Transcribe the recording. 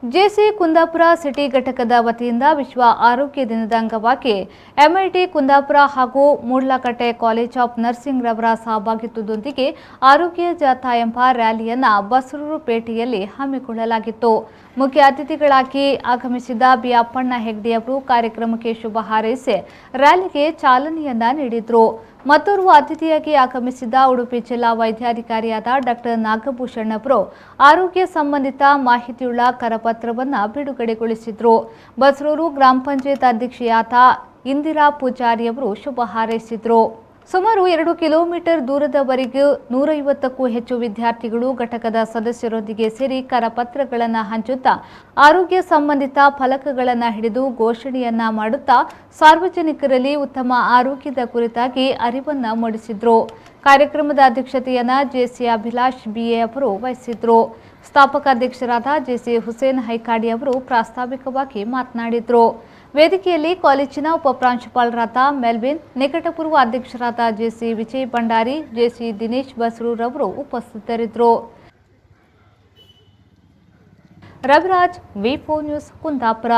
JC Kundapura city ಘಟಕದ ವತಿಯಿಂದ ವಿಶ್ವ ಆರೋಗ್ಯ ದಿನದ ಅಂಗವಾಗಿ ಎಂಐಟಿ ಕುಂದಾಪುರ ಹಾಗೂ ಮೂಡ್ಲಕಟ್ಟೆ ಕಾಲೇಜ್ ಆಫ್ ನರ್ಸಿಂಗ್ ರವರ ಸಹಭಾಗಿತ್ವದೊಂದಿಗೆ ಆರೋಗ್ಯ ಜಾಥಾ ಎಂಬ ರ್ಯಾಲಿಯನ್ನು ಬಸರೂರು ಪೇಟೆಯಲ್ಲಿ ಹಮ್ಮಿಕೊಳ್ಳಲಾಗಿತ್ತು. ಮುಖ್ಯ ಅತಿಥಿಗಳಾಗಿ ಆಗಮಿಸಿದ ಬಿ ಅಪ್ಪಣ್ಣ ಹೆಗ್ಡೆ ಅವರು ಕಾರ್ಯಕ್ರಮಕ್ಕೆ ಶುಭ ಹಾರೈಸಿ ರ್ಯಾಲಿಗೆ ಚಾಲನೆಯನ್ನ ನೀಡಿದರು. ಮತ್ತೋರ್ವ ಅತಿಥಿಯಾಗಿ ಆಗಮಿಸಿದ ಉಡುಪಿ ಜಿಲ್ಲಾ ವೈದ್ಯಾಧಿಕಾರಿಯಾದ ಡಾಕ್ಟರ್ ನಾಗಭೂಷಣ್ ಅವರು ಆರೋಗ್ಯ ಸಂಬಂಧಿತ ಮಾಹಿತಿಯುಳ್ಳ ಕರಪತ್ರವನ್ನು ಬಿಡುಗಡೆಗೊಳಿಸಿದರು. ಬಸರೂರು ಗ್ರಾಮ ಪಂಚಾಯತ್ ಅಧ್ಯಕ್ಷೆಯಾದ ಇಂದಿರಾ ಪೂಜಾರಿ ಅವರು ಶುಭ ಹಾರೈಸಿದರು. ಸುಮಾರು 2 ಕಿಲೋಮೀಟರ್ ದೂರದವರೆಗೂ 150ಕ್ಕೂ ಹೆಚ್ಚು ವಿದ್ಯಾರ್ಥಿಗಳು ಘಟಕದ ಸದಸ್ಯರೊಂದಿಗೆ ಸೇರಿ ಕರಪತ್ರಗಳನ್ನು ಹಂಚುತ್ತಾ ಆರೋಗ್ಯ ಸಂಬಂಧಿತ ಫಲಕಗಳನ್ನು ಹಿಡಿದು ಘೋಷಣೆಯನ್ನ ಮಾಡುತ್ತಾ ಸಾರ್ವಜನಿಕರಲ್ಲಿ ಉತ್ತಮ ಆರೋಗ್ಯದ ಕುರಿತಾಗಿ ಅರಿವನ್ನು ಮೂಡಿಸಿದರು. ಕಾರ್ಯಕ್ರಮದ ಅಧ್ಯಕ್ಷತೆಯನ್ನು ಜೆಸಿ ಅಭಿಲಾಷ್ ಬಿಎ ಅವರು ವಹಿಸಿದರು. ಸ್ಥಾಪಕ ಅಧ್ಯಕ್ಷರಾದ ಜೆಸಿ ಹುಸೇನ್ ಹೈಕಾಡಿ ಅವರು ಪ್ರಾಸ್ತಾವಿಕವಾಗಿ ಮಾತನಾಡಿದರು. ವೇದಿಕೆಯಲ್ಲಿ ಕಾಲೇಜಿನ ಉಪಪ್ರಾಂಶುಪಾಲರಾದ ಮೆಲ್ವಿನ್, ನಿಕಟಪೂರ್ವ ಅಧ್ಯಕ್ಷರಾದ ಜೆಸಿ ವಿಜಯ್ ಭಂಡಾರಿ, ಜೆಸಿ ದಿನೇಶ್ ಬಸರೂರ್ ಅವರು ಉಪಸ್ಥಿತರಿದ್ದರು. ರವಿರಾಜ್, ವಿ4 ನ್ಯೂಸ್, ಕುಂದಾಪುರ.